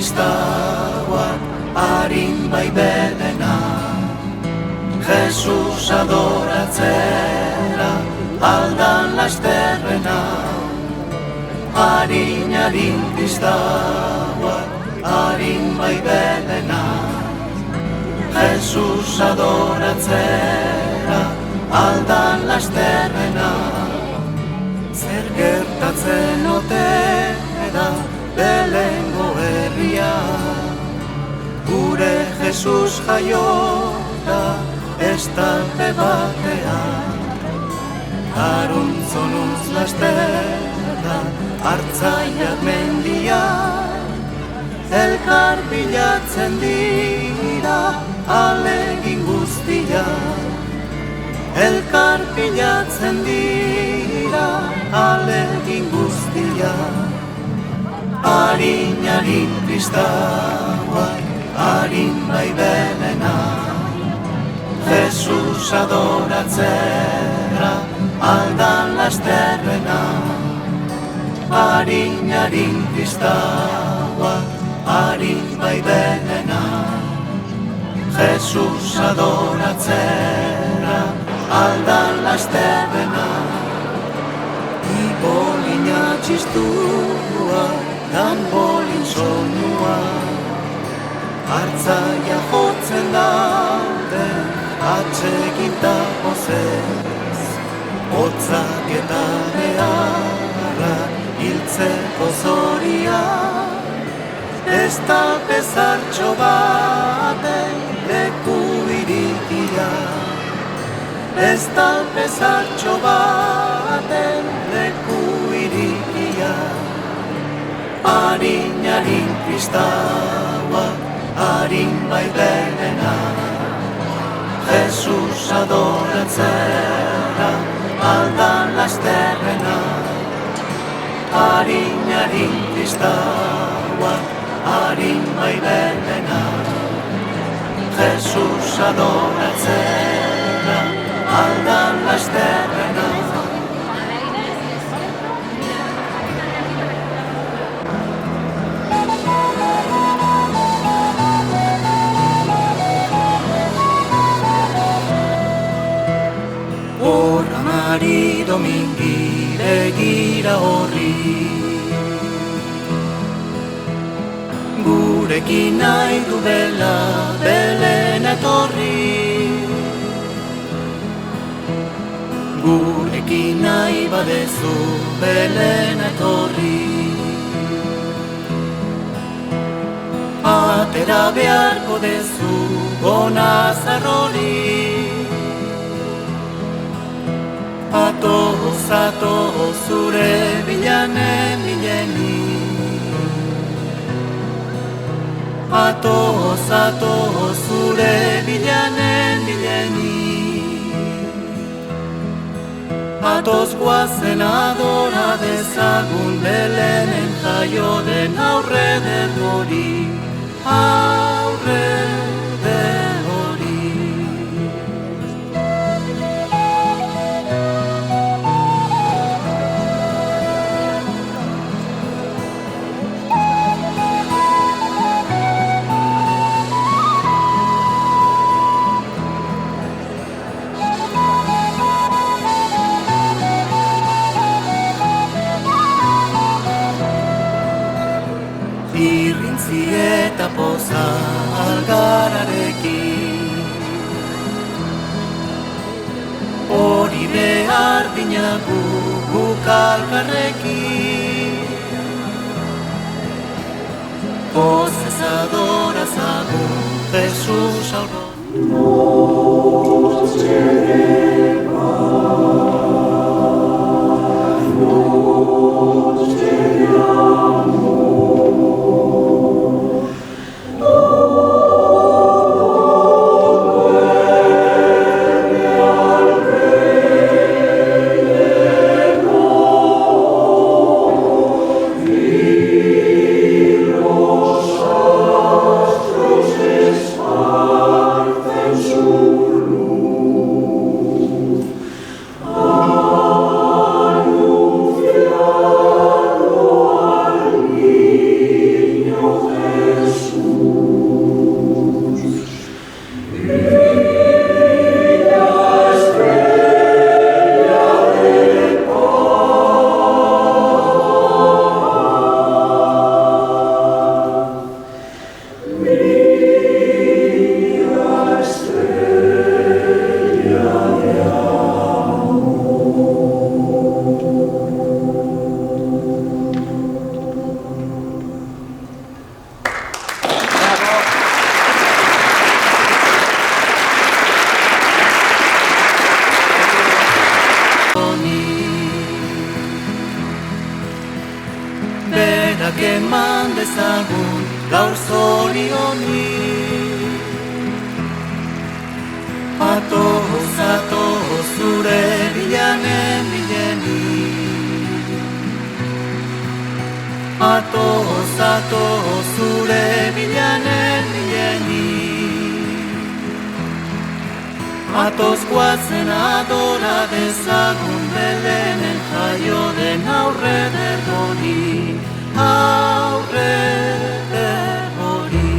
kristauak harin bai bedena, Jesus adoratzera aldan lasterrena, harin kristauak harin bai bedena, Jesus adoratzera aldan lasterrena. Zer gertatzen ote da Belengo herria, gure Jesus jaio da estalpe batean, aruntzonuntz lasterra hartzaiak mendia, elkar bilatzen dira alegin guztia, elkar bilatzen dira alegin guztia. Harin kristauak harin bai bedena, Jesus adoratzera aldan lasterrena, harin kristauak harin bai bedena, Jesus adoratzera aldan lasterrena. Ibolina txistua, danbolin soinua, hartzaia jotzen daude atsegita pozez, hotzak eta beharra hiltzeko zoria, ez da bezartxo baten leku irikia, ez da bezartxo baten leku irikia. Harin kristauak harin bai bedena, Jesus adoratzera aldan lasterrena, harin kristauak harin bai bedena, Jesus adoratzera aldan lasterrena. Horramari domingi begira horri, gurekin nahi du bela Belen etorri, gurekin nahi badezu Belen etorri, atera beharko dezu gona zarrori. Atoz, atoz, zure bilanen bileni, atoz, atoz, zure bilanen bileni, atoz guazen adora dezagun Belenen jaio den aurre den hori, aurre den hori. Irrintzi eta poza algararekin, hori behar dinagu guk alkarrekin, pozez adorazagu Jesus albo. berak eman dezagun gaur zorionik. Atoz, atoz, zure bilanen bilenik. Atoz, atoz, zure bilanen bilenik. Atoz guazen adora dezagun Belenen jaio den aurre dergori, aurre dergori.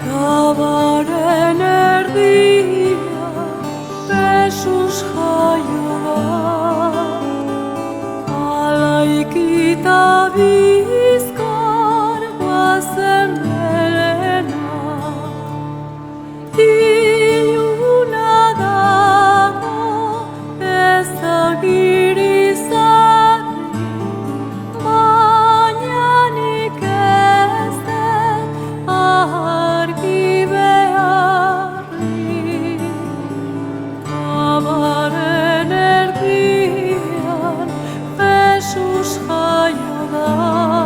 Gabaren erdia Jesús jaio da, alaikita bizkar guazen Belena. Iluna dago ezagirizarri, baina nik ez dut argi beharrik. Gabaren erdian Jesus jaio da.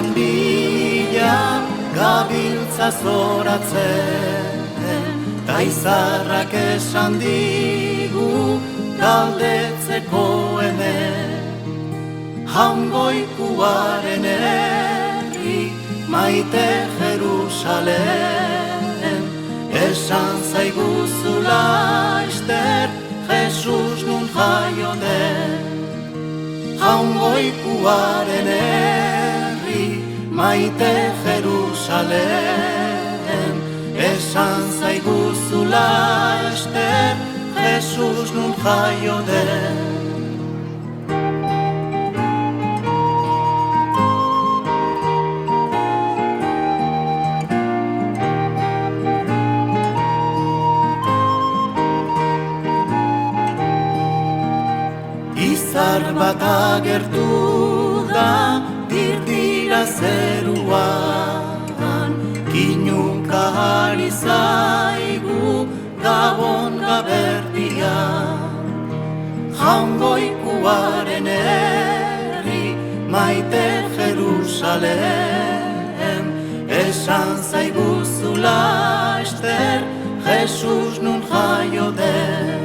horren bila gabiltza zoratzen, ta izarrak esan digu galdetzeko hemen. Jaungoikuaren herri maite Jerusalem, esan zaiguzu laster Jesus nun jaio den. Jaungoikuaren herri maite Jerusalem, esan zaiguzu laster Jesus nun jaio den. Izar bat agertu da dirdira zeruan, kinuka ari zaigu gabon gaberdian. Jaungoikuaren herri maite Jerusalem, esan zaiguzu laster Jesus nun jaio den.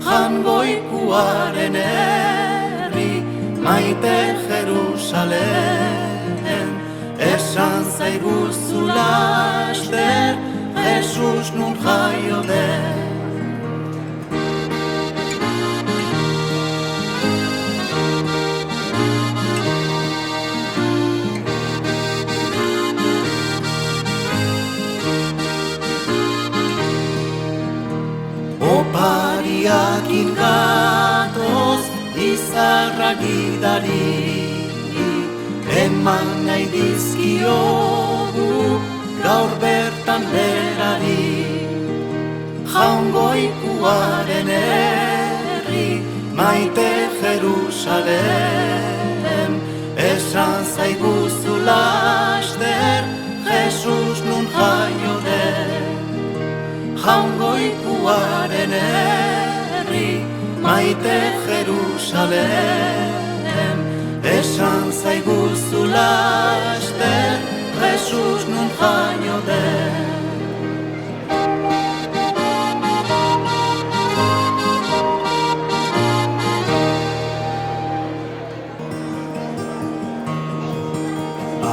Jaungoikuaren herri maite Jerusalem, esan zaiguzu laster Jesus nun jaio den. Opariakin gatoz izarra gidari, eman nahi dizkiogu gaur bertan berari. Jaungoikuaren herri maite Jerusalem, esan zaiguzu laster Jesus nun jaio den. Jaungoikuaren herri maite Jerusalem, esan zaiguzu laster Jesus nun jaio den.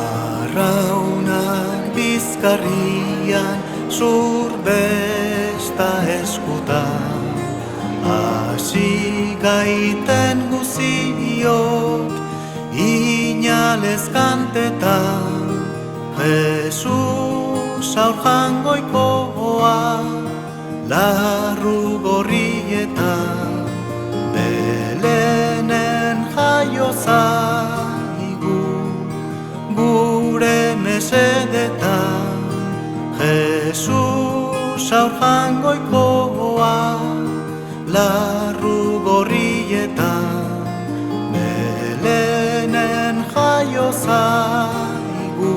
Arraunak bizkarrian zurbesta eskutan, hasi gaiten guziok inalez kantetan. Jesus aur jangoikoa larru gorrietan, Belenen jaio zaigu gure mesedetan. Jesus aur jangoikoa larru gorrietan, Belenen jaio zaigu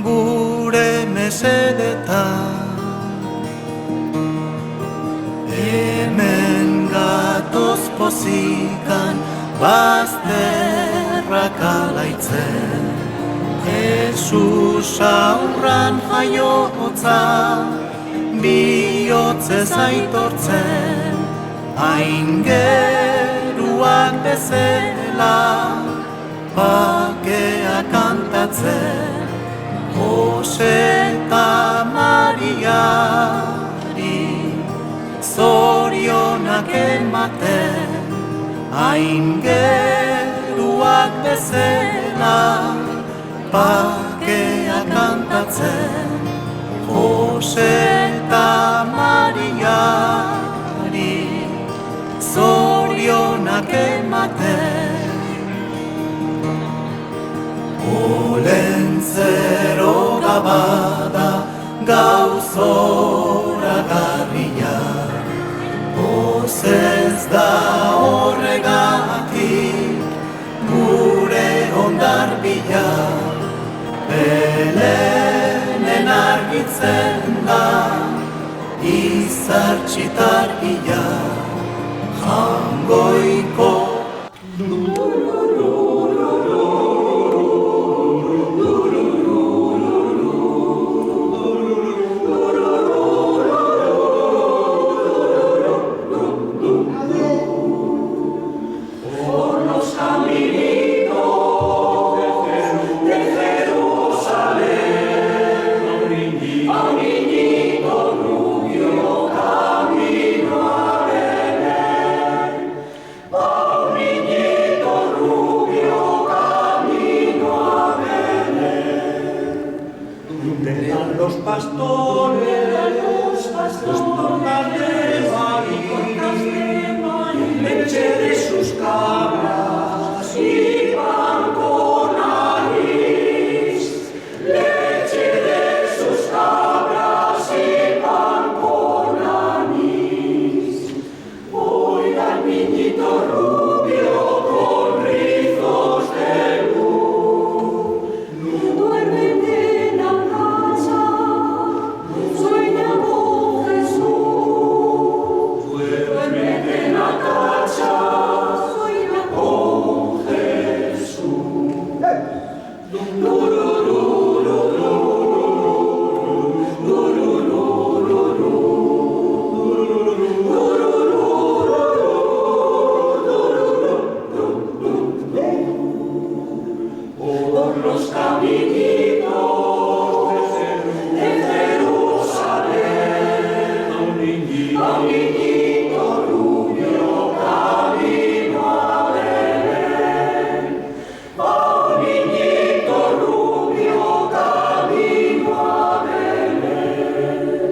gure mesedetan. Hemen gatoz pozikan bazterrak alaitzen, Jesus aurran jaiotza bihotzez aitortzen. Aingeruak bezala bakea kantatzen, Jose eta Mariari zorionak ematen. Aingeruak bezala bakea kantatzen, Jose eta Mariari zorionak ematen. Olentzero gabada gauzora garria, pozez da horregatik gure ondar bila. Belenen argitzen da izar txitargia, jangoiko Tendrán los pastores, las tortas de maíz, leche de sus cabras y pan con anís. Leche de sus cabras y pan con anís. Oiga el niñito rubio con rizos de luz. Duérmete en la casa, sueña con Jesús. Duérmete en la casa, sueña con Jesús. Por los caminitos de Jerusalén, a un niñito rubio camino a Belén. A un niñito rubio camino a Belén.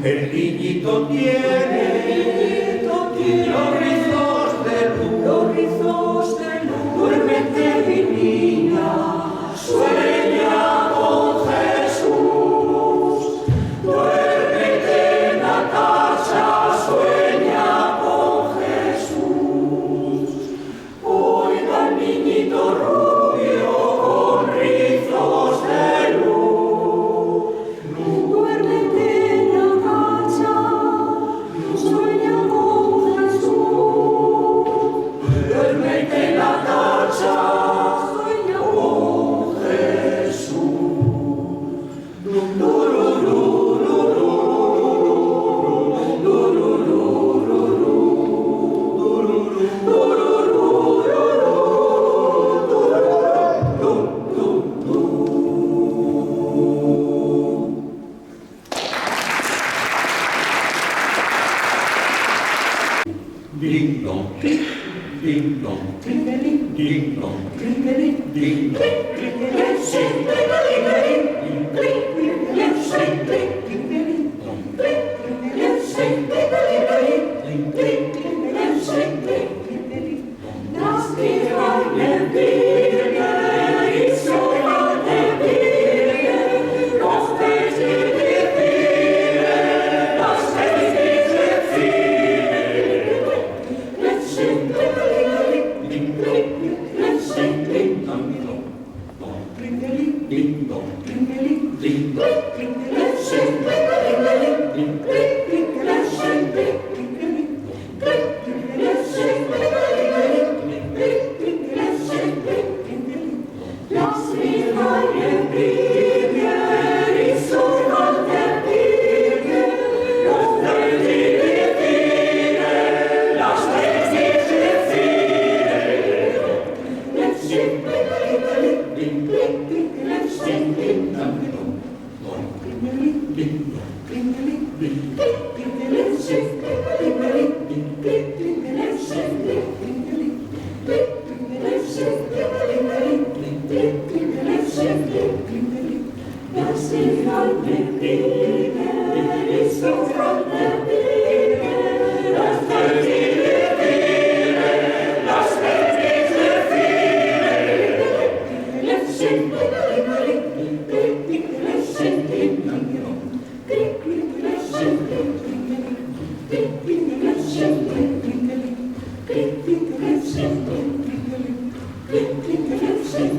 El niñito tiene los rizos de luz. Duérmete, mi niña, sueña con Jesús. Duérmete en la casa, sueña con Jesús. Oiga el niñito rubio con rizos de luz. Duérmete en la casa, sueña con Jesús. Duérmete en la casa, sueña con Jesús. Ding dong, ding dong, ding dong, ding dong, ding dong, sing, das wir eine Birne, ich so eine Birne, doch das ist die Birne, das ist diese Birne. Let's sing, ding dong, ding dong, ding dong. Let's sing, let's sing, let's sing, let's sing. Lass mich eine Birne, ich such an der Birne, öffne die Birne, lass mich diese Birne. Let's sing, let's sing, ding dong, ding dong, let's sing, let's sing, let's sing. Lass dich eine Birne, ich such an der Birne, öffne die Birne, lass mich diese Birne. Let's sing, let's sing, ding dong, let's sing, let's sing, let's sing, let's sing.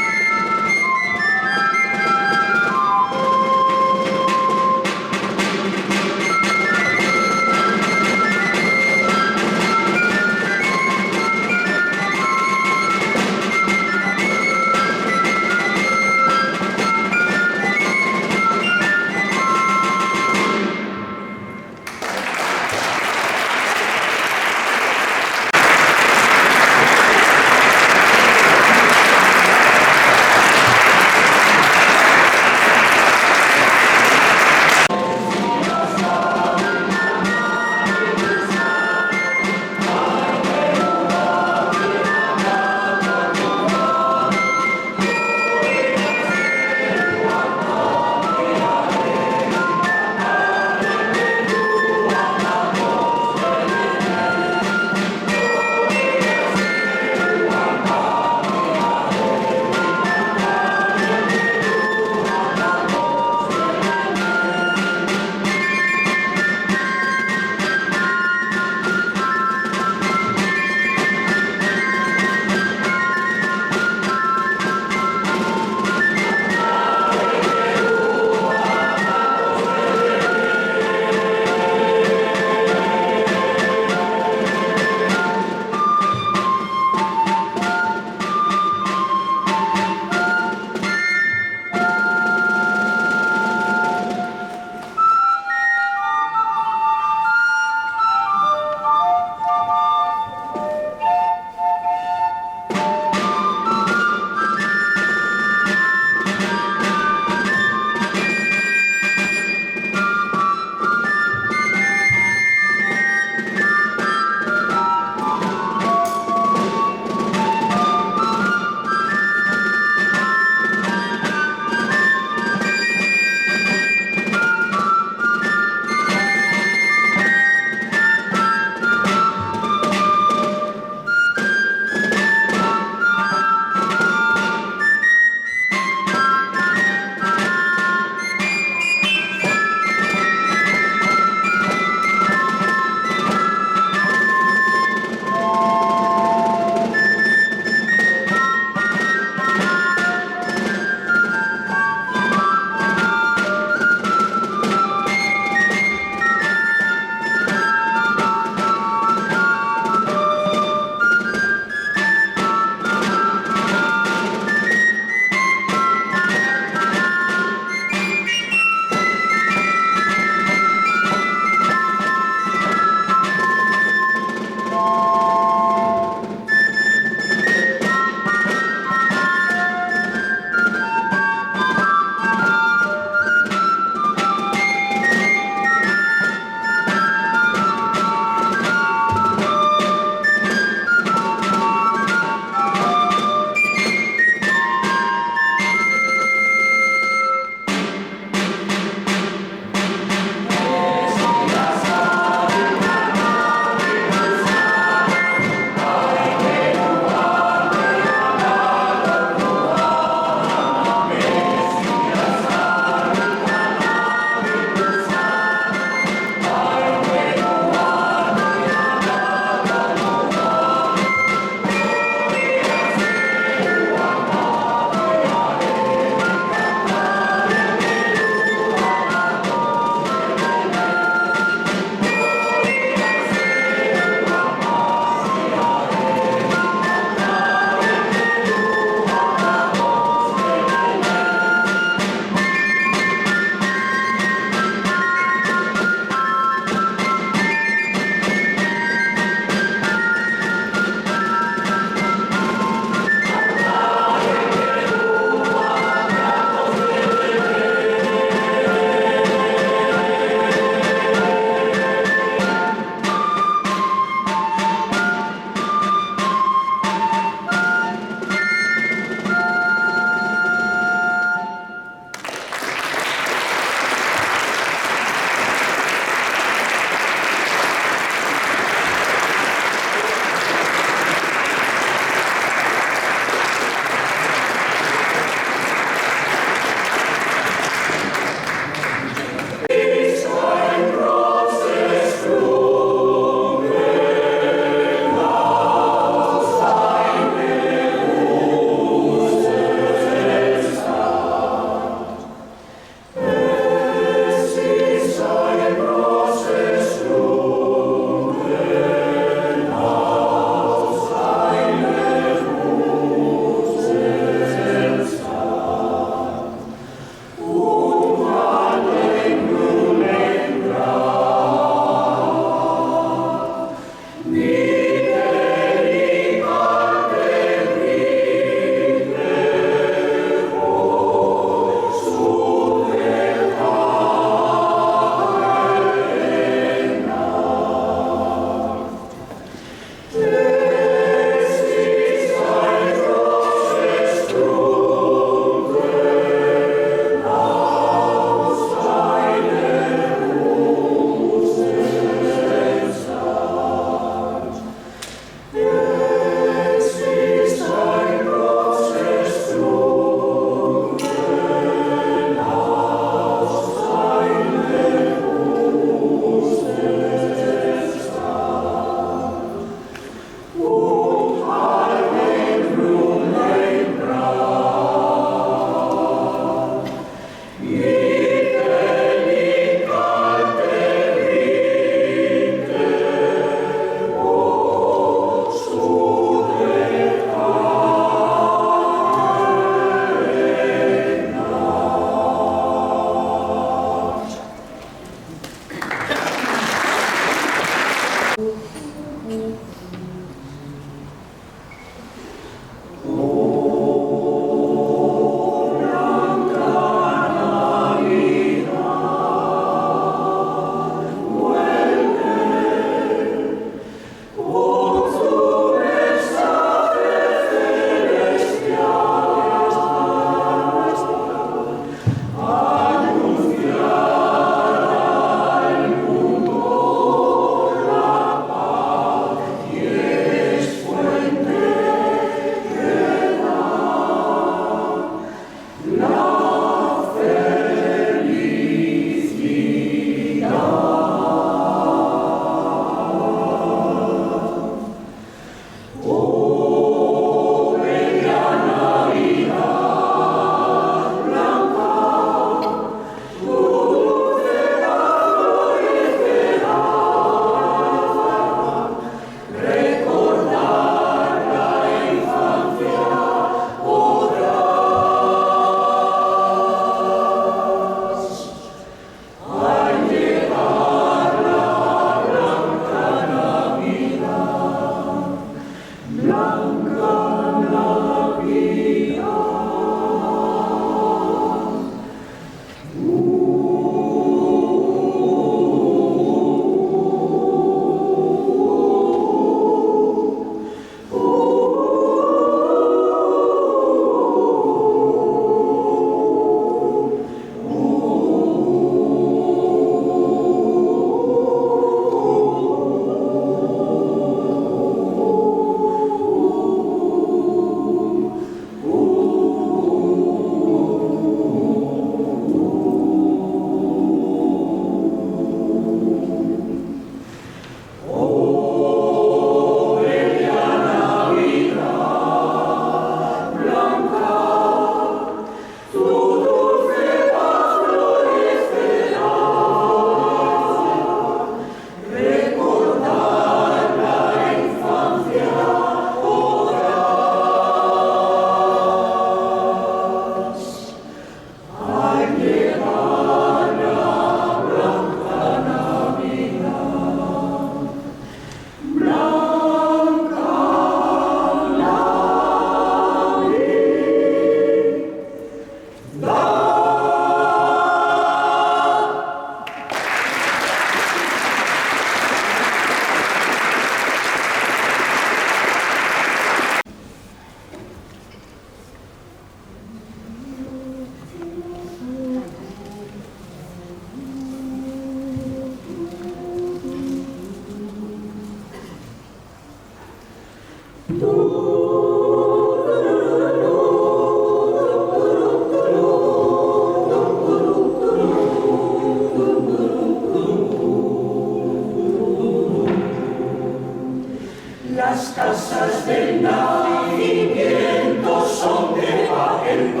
Las casas del nacimiento son de papel de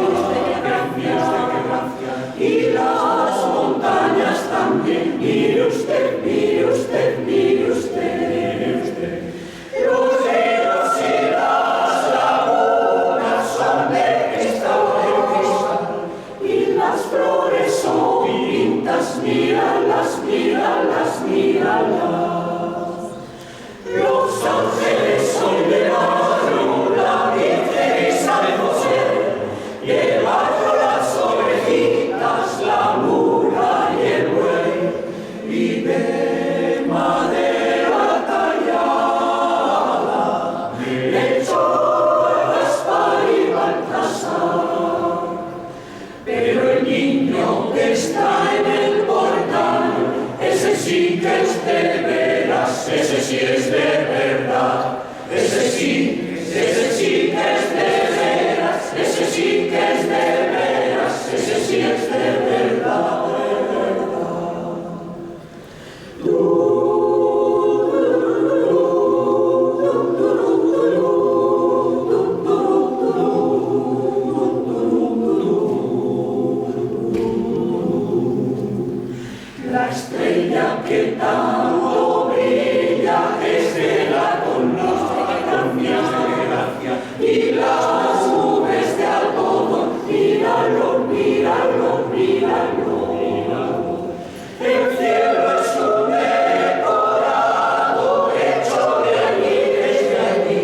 gracia, y las montañas también. Mire usted, mire usted, mire usted. Los ríos y las lagunas son de cristal, y las flores son pintas, míralas, míralas, míralas. Los ángeles son de barro, la Virgen y San José, y el barro, las ovejitas, la mula y el buey, y de madera tallada, Melchor, Gaspar y Baltasar. Pero el niño que está en el portal, ese sí que es de veras, ese sí es de verdad, ese sí que es de veras, ese sí que es de veras, ese sí es de verdad, La estrella que tanto brilla es de la constancia, y las nubes de algodón, míralo, míralo, míralo. El cielo es un decorado hecho de allí, desde allí.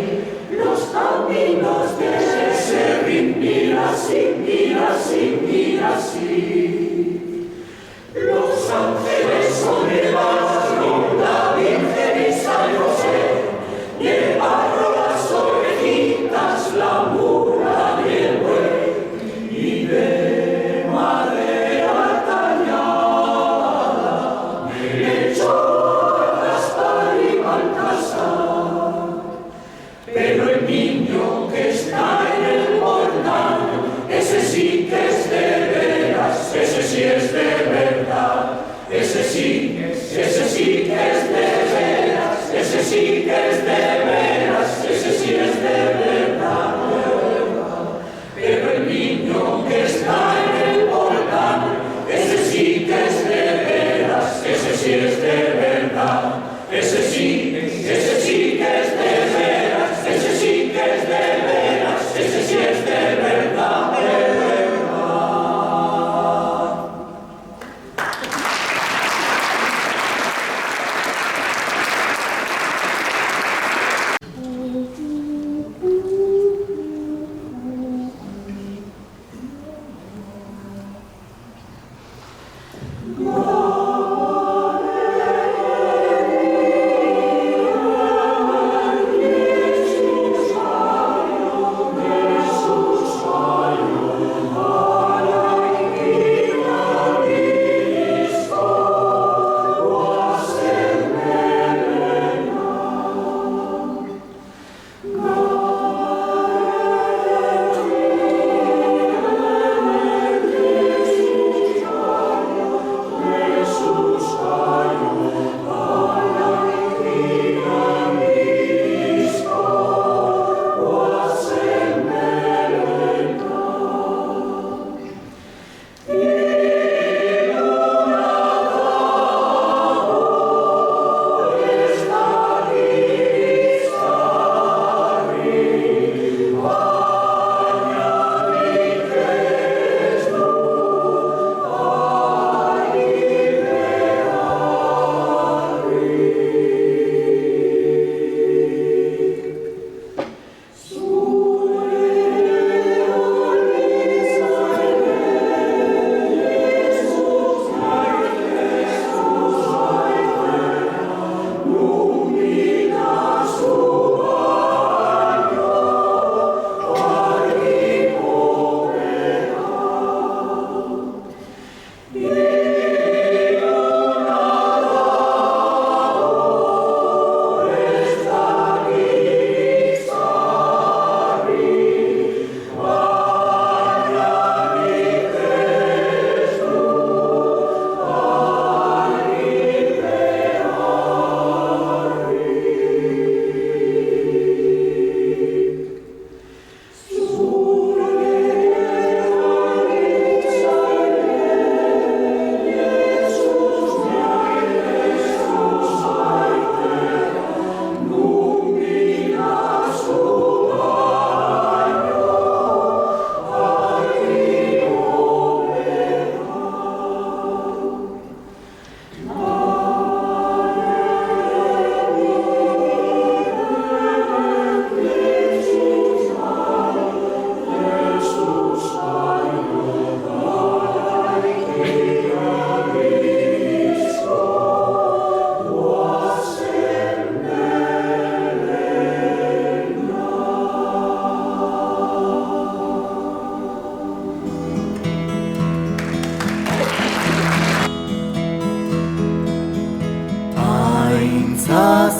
Los caminos de ese río, mira así, mira así, mira así. Los ángeles son de barro, la Virgen y San José, y el barro, las ovejitas, la mula y el buey, y de madera tallada, Melchor, Gaspar y Baltasar. Pero el niño que está en el portal, ese sí que es de veras, ese sí es de verdad, ese sí que es de veras, ese sí que es de veras, ese sí es de verdad. Pero el niño que está en el portal, ese sí que es de veras, ese sí es de verdad, ese sí que es de veras, ese sí que es de veras, ese sí es de verdad, de verdad.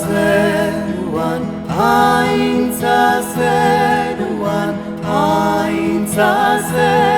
zeruan, haintza zeruan, haintza zeruan.